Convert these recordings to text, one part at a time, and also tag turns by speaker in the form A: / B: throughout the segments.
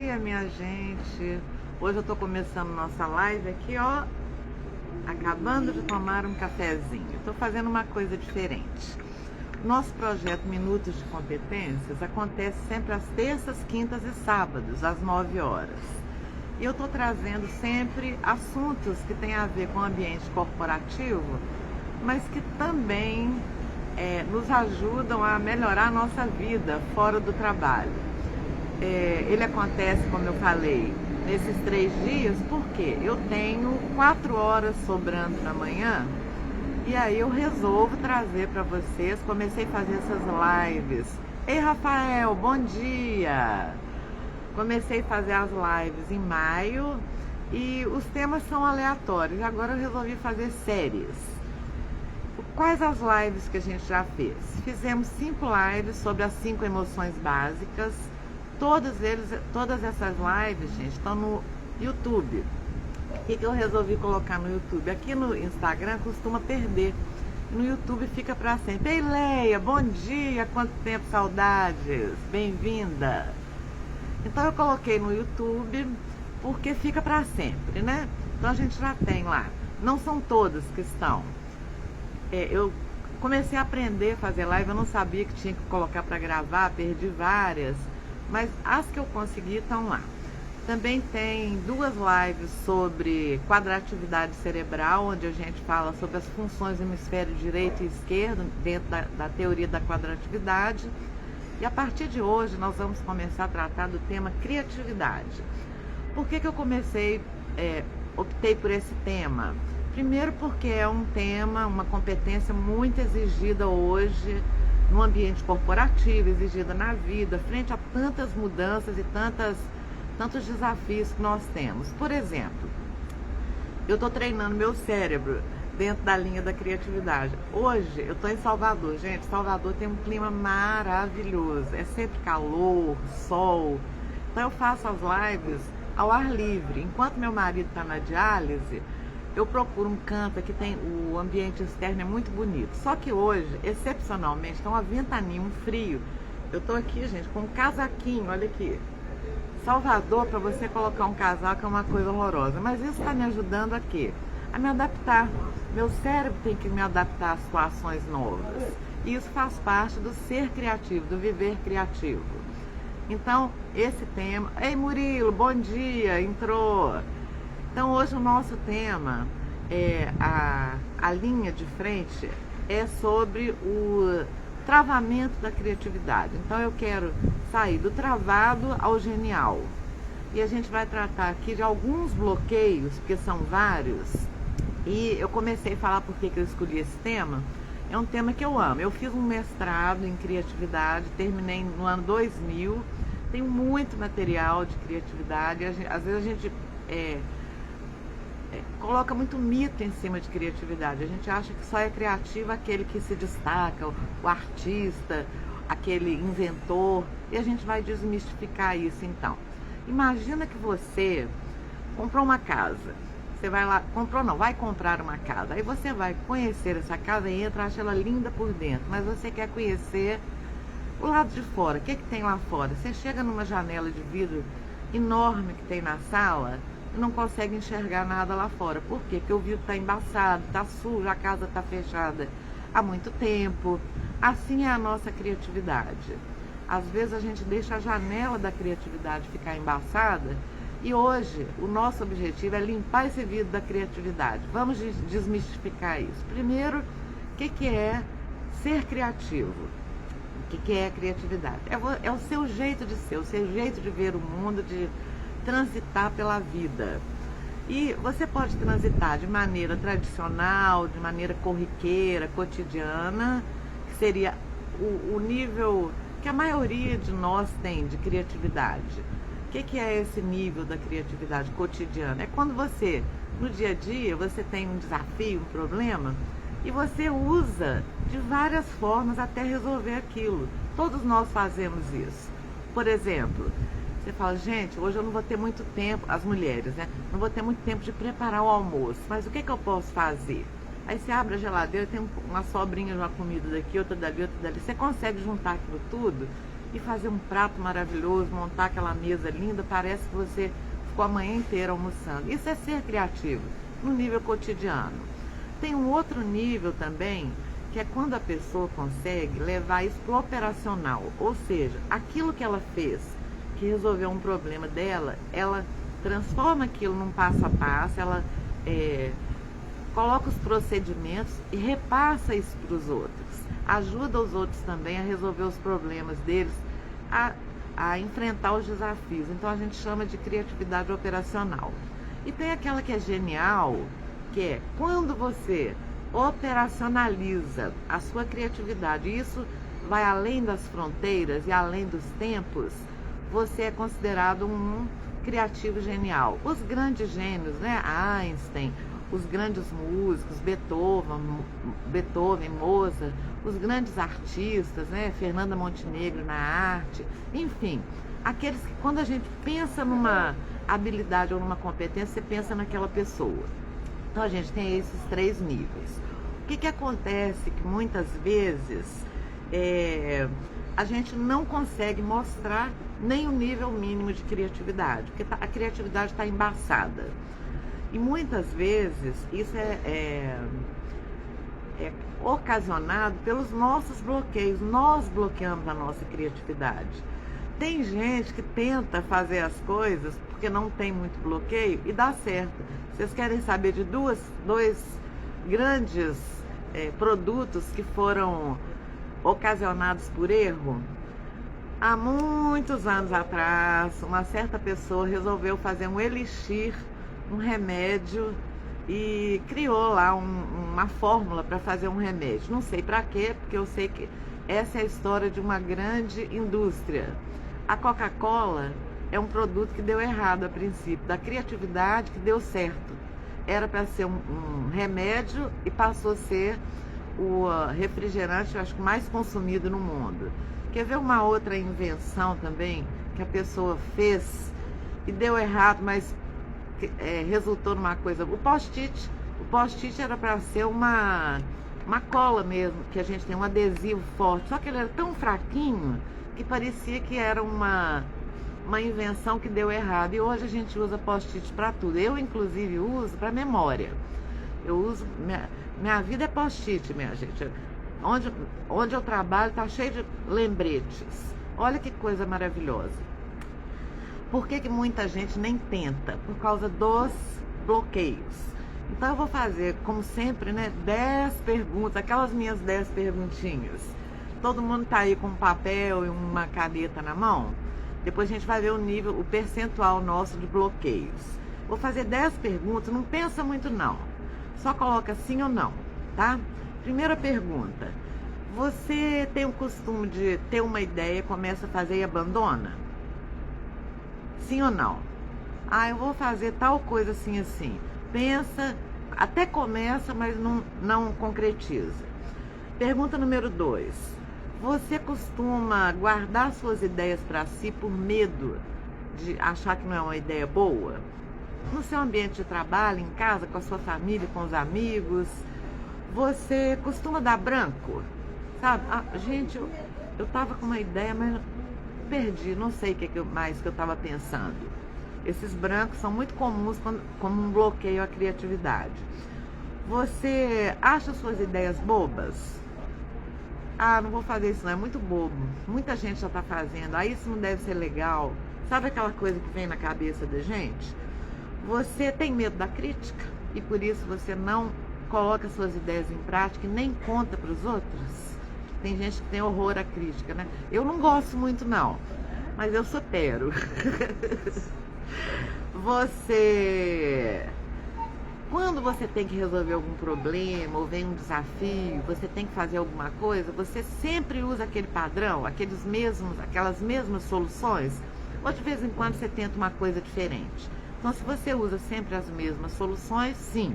A: Bom dia, minha gente. Hoje eu tô começando nossa live aqui, ó, acabando de tomar um cafezinho. Tô fazendo uma coisa diferente. Nosso projeto Minutos de Competências acontece sempre às terças, quintas e sábados, às 9 horas. E eu tô trazendo sempre assuntos que têm a ver com o ambiente corporativo, mas que também nos ajudam a melhorar a nossa vida fora do trabalho. Ele acontece, como eu falei, nesses 3 dias, porque eu tenho 4 horas sobrando na manhã e aí eu resolvo trazer para vocês. Comecei a fazer essas lives. Ei, Rafael, bom dia! Comecei a fazer as lives em maio e os temas são aleatórios. Agora eu resolvi fazer séries. Quais as lives que a gente já fez? Fizemos 5 lives sobre as 5 emoções básicas. Todas essas lives, gente, estão no YouTube. O que eu resolvi colocar no YouTube? Aqui no Instagram costuma perder. No YouTube fica para sempre. Ei, Leia, bom dia, quanto tempo, saudades, bem-vinda. Então eu coloquei no YouTube porque fica para sempre, né? Então a gente já tem lá. Não são todas que estão. Eu comecei a aprender a fazer live, eu não sabia que tinha que colocar para gravar, perdi várias. Mas as que eu consegui estão lá. Também tem 2 lives sobre quadratividade cerebral, onde a gente fala sobre as funções do hemisfério direito e esquerdo, dentro da teoria da quadratividade. E a partir de hoje nós vamos começar a tratar do tema criatividade. Por que eu optei por esse tema? Primeiro porque é um tema, uma competência muito exigida hoje, no ambiente corporativo, exigida na vida, frente a tantas mudanças e tantos desafios que nós temos. Por exemplo, eu estou treinando meu cérebro dentro da linha da criatividade. Hoje eu estou em Salvador, gente. Salvador tem um clima maravilhoso, é sempre calor, sol. Então eu faço as lives ao ar livre. Enquanto meu marido está na diálise, eu procuro um canto que tem o ambiente externo é muito bonito. Só que hoje, excepcionalmente, está uma ventania, um frio. Eu tô aqui, gente, com um casaquinho, olha aqui. Salvador, para você colocar um casaco é uma coisa horrorosa. Mas isso está me ajudando a quê? A me adaptar. Meu cérebro tem que me adaptar a situações novas. E isso faz parte do ser criativo, do viver criativo. Então, esse tema... Ei, Murilo, bom dia, entrou... Então hoje o nosso tema, a linha de frente, é sobre o travamento da criatividade. Então eu quero sair do travado ao genial. E a gente vai tratar aqui de alguns bloqueios, porque são vários. E eu comecei a falar por que eu escolhi esse tema. É um tema que eu amo. Eu fiz um mestrado em criatividade, terminei no ano 2000. Tenho muito material de criatividade. Às vezes a gente... coloca muito mito em cima de criatividade. A gente acha que só é criativo aquele que se destaca, o artista, aquele inventor, e a gente vai desmistificar isso. Então, imagina que você comprou uma casa, você vai lá, vai comprar uma casa, aí você vai conhecer essa casa e entra, acha ela linda por dentro, mas você quer conhecer o lado de fora. O que tem lá fora? Você chega numa janela de vidro enorme que tem na sala, não consegue enxergar nada lá fora. Por quê? Porque o vidro está embaçado, está sujo, a casa está fechada há muito tempo. Assim é a nossa criatividade. Às vezes a gente deixa a janela da criatividade ficar embaçada e hoje o nosso objetivo é limpar esse vidro da criatividade. Vamos desmistificar isso. Primeiro, o que é ser criativo? O que é criatividade? É o seu jeito de ser, o seu jeito de ver o mundo, de transitar pela vida. E você pode transitar de maneira tradicional, de maneira corriqueira, cotidiana, que seria o nível que a maioria de nós tem de criatividade. O que é esse nível da criatividade cotidiana? É quando você, no dia a dia, você tem um desafio, um problema, e você usa de várias formas até resolver aquilo. Todos nós fazemos isso. Por exemplo, você fala, gente, hoje eu não vou ter muito tempo, as mulheres, né? Não vou ter muito tempo de preparar o almoço, mas o que eu posso fazer? Aí você abre a geladeira, tem uma sobrinha de uma comida daqui, outra dali, outra dali. Você consegue juntar aquilo tudo e fazer um prato maravilhoso, montar aquela mesa linda, parece que você ficou a manhã inteira almoçando. Isso é ser criativo no nível cotidiano. Tem um outro nível também, que é quando a pessoa consegue levar isso para o operacional, ou seja, aquilo que ela fez, que resolveu um problema dela, ela transforma aquilo num passo a passo, ela coloca os procedimentos e repassa isso para os outros. Ajuda os outros também a resolver os problemas deles, a enfrentar os desafios. Então a gente chama de criatividade operacional. E tem aquela que é genial, que é quando você operacionaliza a sua criatividade, isso vai além das fronteiras e além dos tempos, você é considerado um criativo genial. Os grandes gênios, né? Einstein, os grandes músicos, Beethoven, Mozart, os grandes artistas, né? Fernanda Montenegro na arte, enfim, aqueles que quando a gente pensa numa habilidade ou numa competência, você pensa naquela pessoa. Então a gente tem esses 3 níveis. O que acontece que muitas vezes a gente não consegue mostrar nem o nível mínimo de criatividade, porque a criatividade está embaçada. E muitas vezes isso é ocasionado pelos nossos bloqueios. Nós bloqueamos a nossa criatividade. Tem gente que tenta fazer as coisas porque não tem muito bloqueio e dá certo. Vocês querem saber de dois grandes produtos que foram ocasionados por erro? Há muitos anos atrás, uma certa pessoa resolveu fazer um elixir, um remédio, e criou lá uma fórmula para fazer um remédio. Não sei para quê, porque eu sei que essa é a história de uma grande indústria. A Coca-Cola é um produto que deu errado a princípio, da criatividade que deu certo. Era para ser um remédio e passou a ser o refrigerante, eu acho que mais consumido no mundo. Quer ver uma outra invenção também que a pessoa fez e deu errado, mas resultou numa coisa? O post-it. O post-it era para ser uma cola mesmo, que a gente tem um adesivo forte, só que ele era tão fraquinho que parecia que era uma invenção que deu errado. E hoje a gente usa post-it para tudo. Eu, inclusive, uso para memória. Eu uso... Minha vida é post-it, minha gente. Onde eu trabalho está cheio de lembretes. Olha que coisa maravilhosa. Por que muita gente nem tenta? Por causa dos bloqueios. Então eu vou fazer, como sempre, né, 10 perguntas, aquelas minhas 10 perguntinhas. Todo mundo tá aí com um papel e uma caneta na mão? Depois a gente vai ver o percentual nosso de bloqueios. Vou fazer 10 perguntas, não pensa muito não. Só coloca sim ou não, tá? Primeira pergunta. Você tem o costume de ter uma ideia, começa a fazer e abandona? Sim ou não? Eu vou fazer tal coisa assim, assim. Pensa, até começa, mas não concretiza. Pergunta número 2. Você costuma guardar suas ideias para si por medo de achar que não é uma ideia boa? No seu ambiente de trabalho, em casa, com a sua família, com os amigos, você costuma dar branco? Sabe? Gente, eu tava com uma ideia, mas perdi, não sei o que mais que eu estava pensando. Esses brancos são muito comuns como um bloqueio à criatividade. Você acha suas ideias bobas? Não vou fazer isso não, é muito bobo. Muita gente já está fazendo. Isso não deve ser legal. Sabe aquela coisa que vem na cabeça da gente? Você tem medo da crítica e por isso você não coloca suas ideias em prática e nem conta para os outros? Tem gente que tem horror à crítica, né? Eu não gosto muito não, mas eu supero. Quando você tem que resolver algum problema ou vem um desafio, você tem que fazer alguma coisa, você sempre usa aquele padrão, aquelas mesmas soluções? Ou de vez em quando você tenta uma coisa diferente? Então, se você usa sempre as mesmas soluções, sim.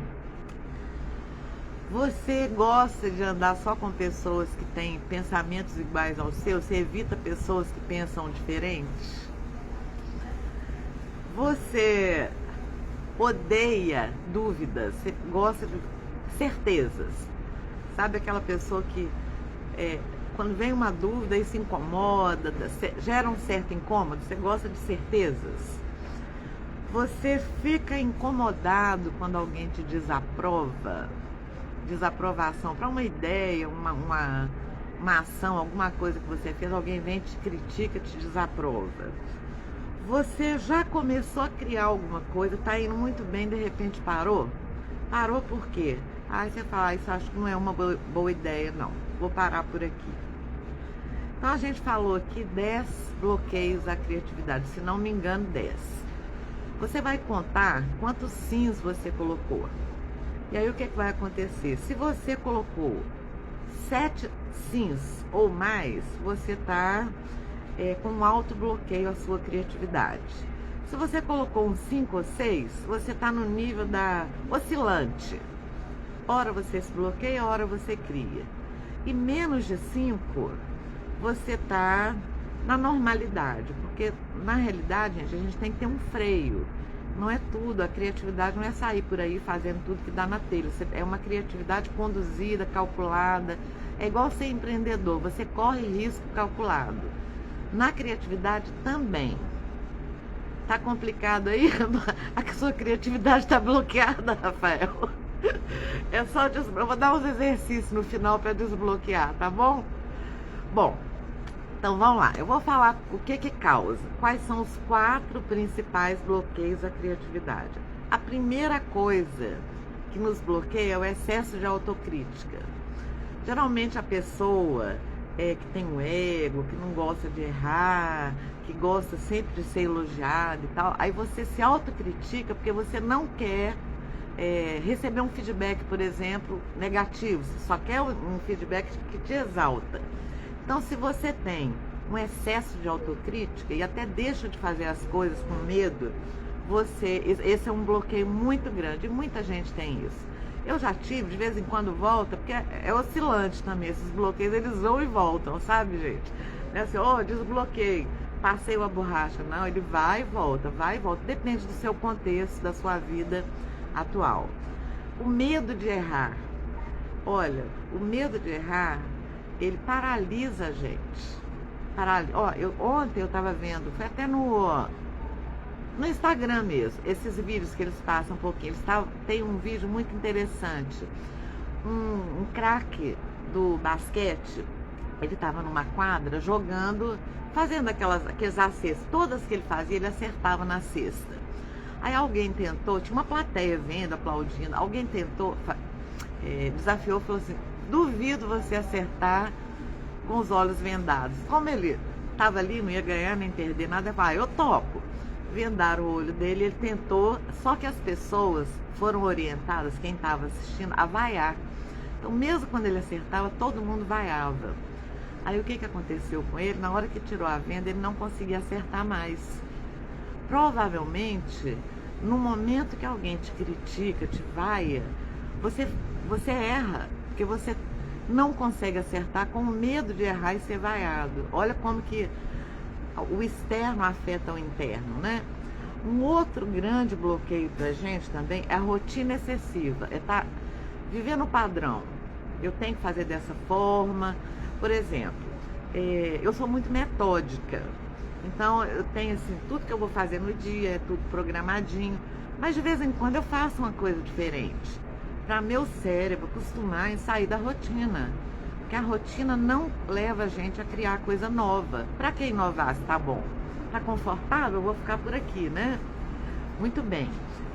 A: Você gosta de andar só com pessoas que têm pensamentos iguais aos seus? Você evita pessoas que pensam diferentes? Você odeia dúvidas? Você gosta de certezas? Sabe aquela pessoa que quando vem uma dúvida e se incomoda, gera um certo incômodo, você gosta de certezas. Você fica incomodado quando alguém te desaprova, desaprovação para uma ideia, uma ação, alguma coisa que você fez, alguém vem, te critica, te desaprova. Você já começou a criar alguma coisa, tá indo muito bem, de repente parou? Parou por quê? Aí você fala, isso acho que não é uma boa ideia, não. Vou parar por aqui. Então a gente falou aqui 10 bloqueios à criatividade, se não me engano, 10. Você vai contar quantos sims você colocou. E aí o que vai acontecer? Se você colocou 7 sims ou mais, você está com um alto bloqueio à sua criatividade. Se você colocou um 5 ou 6, você está no nível da oscilante. Ora você se bloqueia, ora você cria. E menos de 5, você está na normalidade. Porque, na realidade, gente, a gente tem que ter um freio. Não é tudo, a criatividade não é sair por aí fazendo tudo que dá na telha. É uma criatividade conduzida, calculada. É igual ser empreendedor, você corre risco calculado. Na criatividade também. Tá complicado aí? A sua criatividade está bloqueada, Rafael. É só eu vou dar uns exercícios no final para desbloquear, tá bom? Bom, então vamos lá. Eu vou falar o que causa. Quais são os 4 principais bloqueios à criatividade. A primeira coisa que nos bloqueia é o excesso de autocrítica. Geralmente a pessoa que tem um ego, que não gosta de errar, que gosta sempre de ser elogiado e tal, aí você se autocritica porque você não quer receber um feedback, por exemplo, negativo. Você só quer um feedback que te exalta. Então, se você tem um excesso de autocrítica e até deixa de fazer as coisas com medo, esse é um bloqueio muito grande, e muita gente tem isso. Eu já tive, de vez em quando volta, porque é oscilante também, esses bloqueios, eles vão e voltam, sabe, gente? Não é assim, desbloqueei, passei uma borracha. Não, ele vai e volta, depende do seu contexto, da sua vida atual. O medo de errar. Olha, o medo de errar, ele paralisa a gente. Ontem eu estava vendo, foi até no Instagram mesmo, esses vídeos que eles passam um pouquinho. Tem um vídeo muito interessante. Um craque do basquete, ele estava numa quadra jogando, fazendo aqueles acessos. Todas que ele fazia, ele acertava na cesta. Aí alguém tentou, tinha uma plateia vendo, aplaudindo. Alguém tentou, desafiou, falou assim: duvido você acertar com os olhos vendados. Como ele estava ali, não ia ganhar nem perder nada, ele falou: eu topo. Vendaram o olho dele, ele tentou, só que as pessoas foram orientadas, quem estava assistindo, a vaiar. Então, mesmo quando ele acertava, todo mundo vaiava. Aí o que aconteceu com ele? Na hora que tirou a venda, ele não conseguia acertar mais. Provavelmente, no momento que alguém te critica, te vaia, você erra, porque você não consegue acertar com medo de errar e ser vaiado. Olha como que o externo afeta o interno, né? Um outro grande bloqueio da gente também é a rotina excessiva. É estar vivendo o padrão. Eu tenho que fazer dessa forma. Por exemplo, eu sou muito metódica. Então, eu tenho assim, tudo que eu vou fazer no dia é tudo programadinho. Mas de vez em quando eu faço uma coisa diferente. Para meu cérebro acostumar em sair da rotina. Porque a rotina não leva a gente a criar coisa nova. Para que inovar se tá bom? Tá confortável? Eu vou ficar por aqui, né? Muito bem.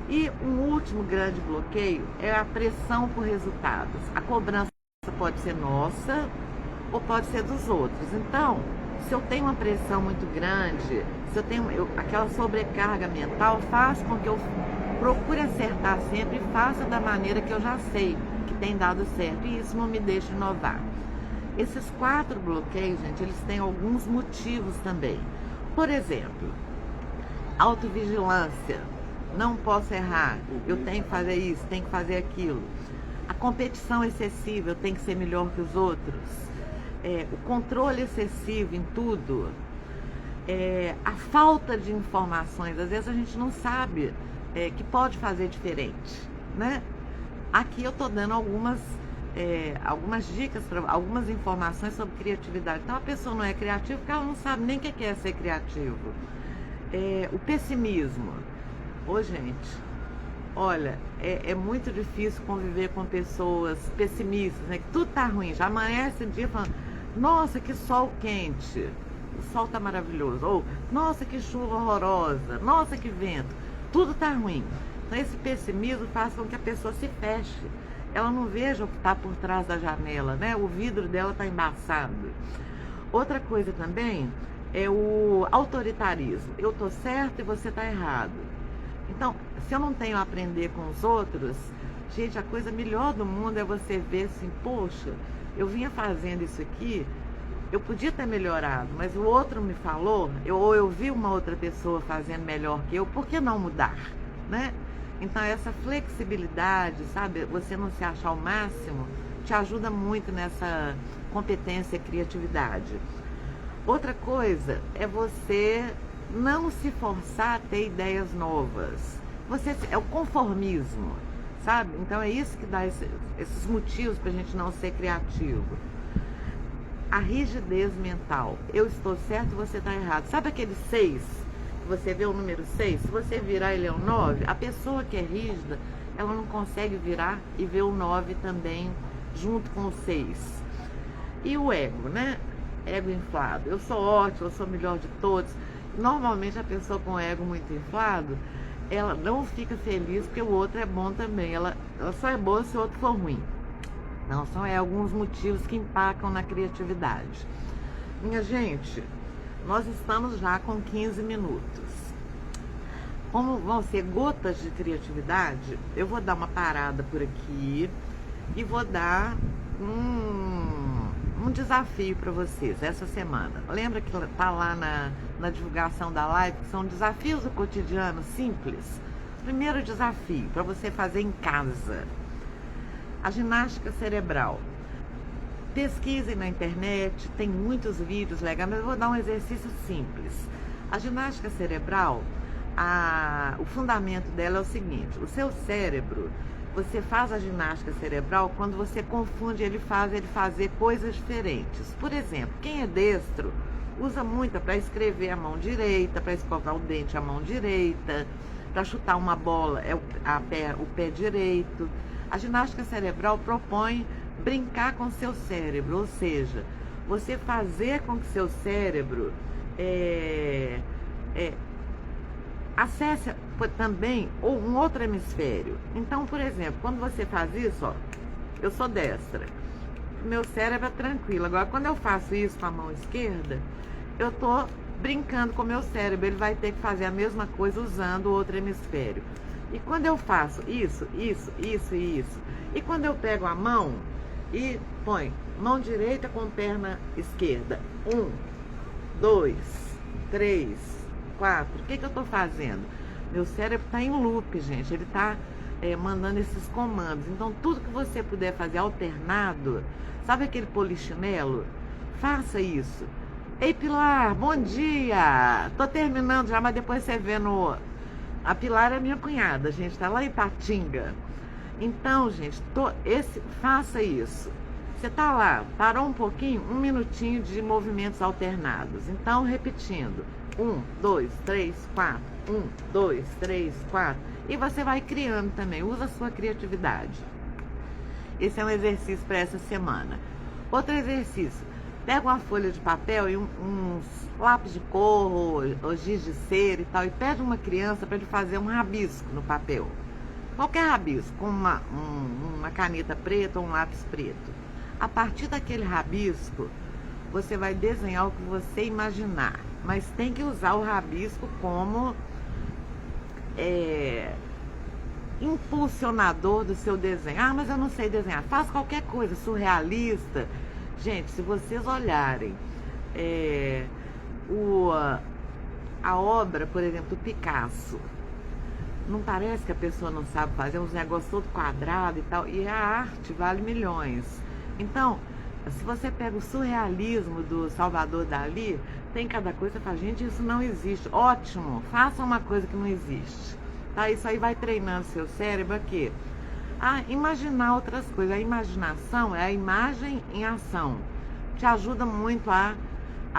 A: E um último grande bloqueio é a pressão por resultados. A cobrança pode ser nossa ou pode ser dos outros. Então, se eu tenho uma pressão muito grande, se eu tenho aquela sobrecarga mental, faz com que eu procure acertar sempre e faça da maneira que eu já sei que tem dado certo. E isso não me deixa inovar. Esses 4 bloqueios, gente, eles têm alguns motivos também. Por exemplo, autovigilância. Não posso errar, eu tenho que fazer isso, tenho que fazer aquilo. A competição excessiva, eu tenho que ser melhor que os outros. O controle excessivo em tudo. A falta de informações, às vezes a gente não sabe que pode fazer diferente, né? Aqui eu estou dando algumas algumas dicas, algumas informações sobre criatividade. Então a pessoa não é criativa porque ela não sabe nem o que é ser criativo. O pessimismo. Ô, gente, olha, é muito difícil conviver com pessoas pessimistas, né? Que tudo tá ruim, já amanhece um dia falando, nossa, que sol quente, o sol tá maravilhoso, ou nossa, que chuva horrorosa, nossa, que vento, tudo tá ruim. Então esse pessimismo faz com que a pessoa se feche, ela não veja o que está por trás da janela, né? O vidro dela tá embaçado. Outra coisa também é o autoritarismo, eu tô certo e você tá errado. Então, se eu não tenho a aprender com os outros, gente, a coisa melhor do mundo é você ver assim, poxa, eu vinha fazendo isso aqui, eu podia ter melhorado, mas o outro me falou, ou eu vi uma outra pessoa fazendo melhor que eu, por que não mudar, né? Então essa flexibilidade, sabe, você não se achar o máximo, te ajuda muito nessa competência e criatividade. Outra coisa é você não se forçar a ter ideias novas. É o conformismo, sabe? Então é isso que dá esses motivos para a gente não ser criativo. A rigidez mental. Eu estou certo, você está errado. Sabe aquele 6? Que você vê o número 6? Se você virar ele é um 9, a pessoa que é rígida, ela não consegue virar e ver o 9 também junto com o 6. E o ego, né? Ego inflado. Eu sou ótimo, eu sou o melhor de todos. Normalmente a pessoa com ego muito inflado, ela não fica feliz porque o outro é bom também. Ela só é boa se o outro for ruim. Então são alguns motivos que impactam na criatividade. Minha gente, nós estamos já com 15 minutos. Como vão ser gotas de criatividade, eu vou dar uma parada por aqui e vou dar um desafio para vocês essa semana. Lembra que tá lá na divulgação da live, que são desafios do cotidiano simples? Primeiro desafio, para você fazer em casa. A ginástica cerebral. Pesquisem na internet, tem muitos vídeos legais, mas eu vou dar um exercício simples. A ginástica cerebral, o fundamento dela é o seguinte: o seu cérebro, você faz a ginástica cerebral quando você confunde ele fazer coisas diferentes. Por exemplo, quem é destro usa muito para escrever a mão direita, para escovar o dente a mão direita, para chutar uma bola é o pé direito. A ginástica cerebral propõe brincar com seu cérebro, ou seja, você fazer com que seu cérebro acesse também um outro hemisfério. Então, por exemplo, quando você faz isso, ó, eu sou destra, meu cérebro é tranquilo. Agora, quando eu faço isso com a mão esquerda, eu tô brincando com o meu cérebro, ele vai ter que fazer a mesma coisa usando o outro hemisfério. E quando eu faço isso, isso, isso e isso, e quando eu pego a mão e põe mão direita com perna esquerda, 1, 2, 3, 4, o que eu estou fazendo? Meu cérebro está em loop, gente, ele está mandando esses comandos. Então tudo que você puder fazer alternado, sabe aquele polichinelo? Faça isso. Ei, Pilar, bom dia! Tô terminando já, mas depois você vê no... A Pilar é minha cunhada, a gente tá lá em Patinga. Então, gente, faça isso. Você tá lá, parou um pouquinho, 1 minutinho de movimentos alternados. Então, repetindo. 1, 2, 3, 4. 1, 2, 3, 4. E você vai criando também, usa a sua criatividade. Esse é um exercício para essa semana. Outro exercício. Pega uma folha de papel e uns lápis de cor ou giz de cera e tal, e pede uma criança para ele fazer um rabisco no papel. Qualquer rabisco, com uma caneta preta ou um lápis preto. A partir daquele rabisco, você vai desenhar o que você imaginar, mas tem que usar o rabisco como impulsionador do seu desenho. Ah, mas eu não sei desenhar. Faz qualquer coisa, surrealista. Gente, se vocês olharem a obra, por exemplo, do Picasso, não parece que a pessoa não sabe fazer uns negócios todo quadrado e tal, e a arte vale milhões. Então, se você pega o surrealismo do Salvador Dalí, tem cada coisa que fala, gente, isso não existe. Ótimo, faça uma coisa que não existe. Tá? Isso aí vai treinando seu cérebro aqui a imaginar outras coisas. A imaginação é a imagem em ação. Te ajuda muito a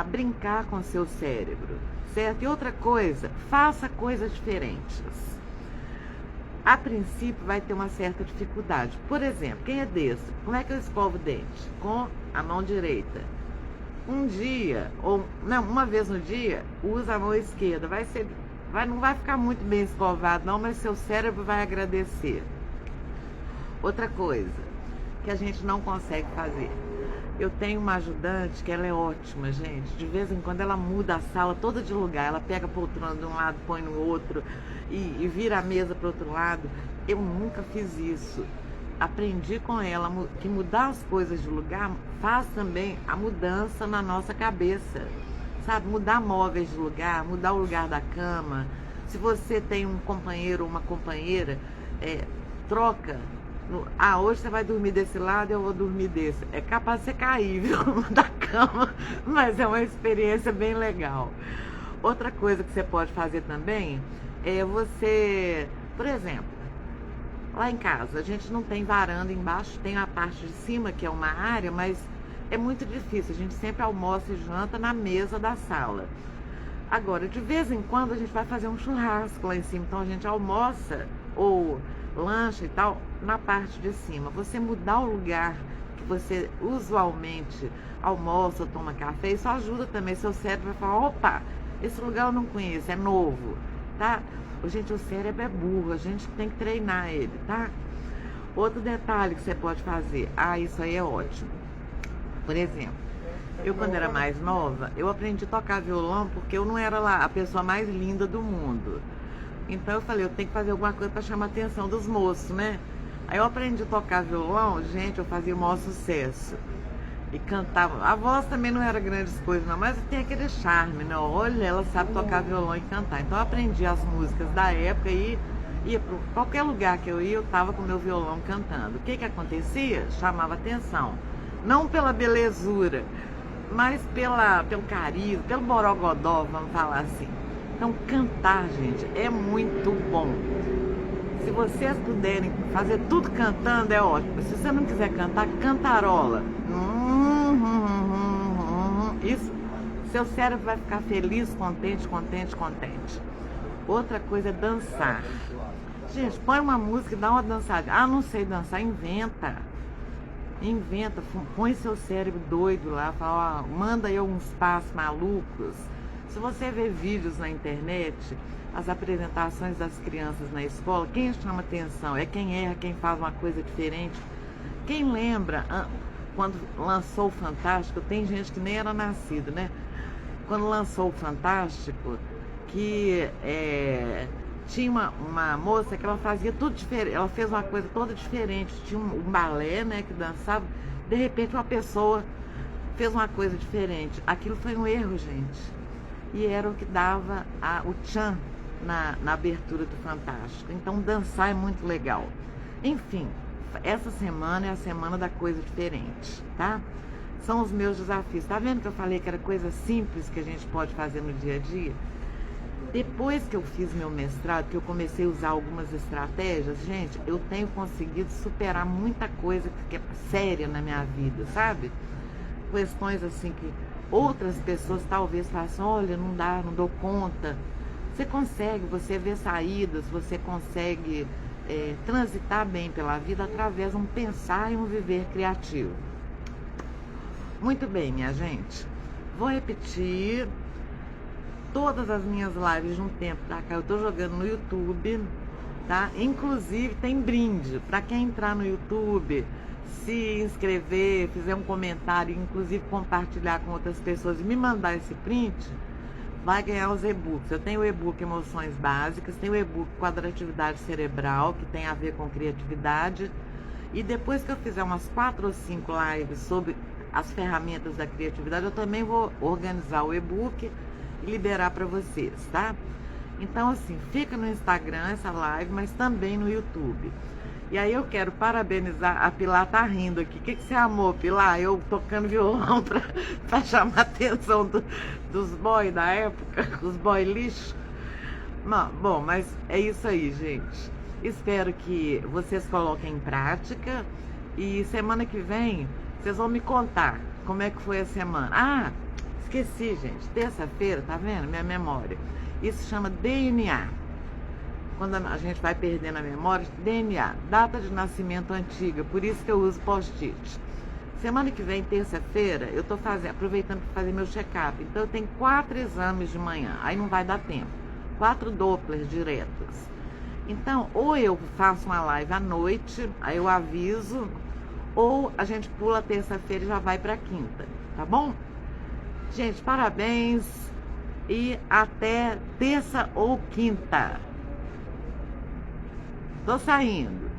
A: brincar com o seu cérebro, certo? E outra coisa, faça coisas diferentes. A princípio vai ter uma certa dificuldade. Por exemplo, quem é desse? Como é que eu escovo o dente? Com a mão direita. Um dia, ou não, uma vez no dia, usa a mão esquerda. Não vai ficar muito bem escovado não, mas seu cérebro vai agradecer. Outra coisa que a gente não consegue fazer. Eu tenho uma ajudante que ela é ótima, gente. De vez em quando ela muda a sala toda de lugar. Ela pega a poltrona de um lado, põe no outro e vira a mesa para o outro lado. Eu nunca fiz isso. Aprendi com ela que mudar as coisas de lugar faz também a mudança na nossa cabeça. Sabe? Mudar móveis de lugar, mudar o lugar da cama. Se você tem um companheiro ou uma companheira, troca. Hoje você vai dormir desse lado, eu vou dormir desse. É capaz de você cair, viu, da cama, mas é uma experiência bem legal. Outra coisa que você pode fazer também é você, por exemplo, lá em casa, a gente não tem varanda embaixo, tem a parte de cima, que é uma área, mas é muito difícil. A gente sempre almoça e janta na mesa da sala. Agora, de vez em quando, a gente vai fazer um churrasco lá em cima. Então, a gente almoça ou lancha e tal na parte de cima. Você mudar o lugar que você usualmente almoça ou toma café, isso ajuda também. Seu cérebro vai falar, opa, esse lugar eu não conheço, é novo, tá? Gente, o cérebro é burro, a gente tem que treinar ele, tá? Outro detalhe que você pode fazer, isso aí é ótimo. Por exemplo, eu quando era mais nova, eu aprendi a tocar violão porque eu não era lá a pessoa mais linda do mundo. Então eu falei, eu tenho que fazer alguma coisa para chamar a atenção dos moços, né? Aí eu aprendi a tocar violão, gente, eu fazia o maior sucesso. E cantava. A voz também não era grandes coisas não, mas tem aquele charme, né? Olha, ela sabe tocar violão e cantar. Então eu aprendi as músicas da época e ia para qualquer lugar que eu ia, eu tava com meu violão cantando. O que que acontecia? Chamava atenção. Não pela belezura, mas pelo carisma, pelo borogodó, vamos falar assim. Então, cantar, gente, é muito bom. Se vocês puderem fazer tudo cantando, é ótimo. Se você não quiser cantar, cantarola. Isso, seu cérebro vai ficar feliz, contente, contente, contente. Outra coisa é dançar. Gente, põe uma música e dá uma dançada. Não sei dançar, inventa. Inventa, põe seu cérebro doido lá, fala, manda aí uns passos malucos. Se você vê vídeos na internet, as apresentações das crianças na escola, quem chama atenção é quem erra, quem faz uma coisa diferente. Quem lembra, quando lançou o Fantástico, tem gente que nem era nascida, né? Quando lançou o Fantástico, que tinha uma moça que ela fazia tudo diferente, ela fez uma coisa toda diferente, tinha um balé, né, que dançava, de repente uma pessoa fez uma coisa diferente. Aquilo foi um erro, gente. E era o que dava o tchan na abertura do Fantástico. Então dançar é muito legal. Enfim, essa semana é a semana da coisa diferente, tá? São os meus desafios. Tá vendo que eu falei que era coisa simples que a gente pode fazer no dia a dia? Depois que eu fiz meu mestrado, que eu comecei a usar algumas estratégias, gente, eu tenho conseguido superar muita coisa que é séria na minha vida, sabe? Questões assim que outras pessoas talvez façam, olha, não dá, não dou conta. Você consegue, você vê saídas, você consegue transitar bem pela vida através de um pensar e um viver criativo. Muito bem, minha gente. Vou repetir todas as minhas lives de um tempo pra cá. Eu tô jogando no YouTube, tá? Inclusive tem brinde. Para quem entrar no YouTube, se inscrever, fizer um comentário, inclusive compartilhar com outras pessoas e me mandar esse print, vai ganhar os e-books. Eu tenho o e-book Emoções Básicas, tenho o e-book Quadratividade Cerebral, que tem a ver com criatividade. E depois que eu fizer umas 4 ou 5 lives sobre as ferramentas da criatividade, eu também vou organizar o e-book e liberar para vocês, tá? Então, assim, fica no Instagram essa live, mas também no YouTube. E aí eu quero parabenizar, a Pilar tá rindo aqui. O que você amou, Pilar? Eu tocando violão pra chamar a atenção dos boys da época, os boy lixo. Bom, mas é isso aí, gente. Espero que vocês coloquem em prática e semana que vem vocês vão me contar como é que foi a semana. Ah, esqueci, gente. Terça-feira, tá vendo? Minha memória. Isso chama DNA. Quando a gente vai perdendo a memória, DNA, data de nascimento antiga, por isso que eu uso post-it. Semana que vem, terça-feira, eu tô aproveitando para fazer meu check-up. Então eu tenho 4 exames de manhã, aí não vai dar tempo. 4 Dopplers diretos. Então, ou eu faço uma live à noite, aí eu aviso, ou a gente pula terça-feira e já vai para quinta, tá bom? Gente, parabéns e até terça ou quinta. Tô saindo.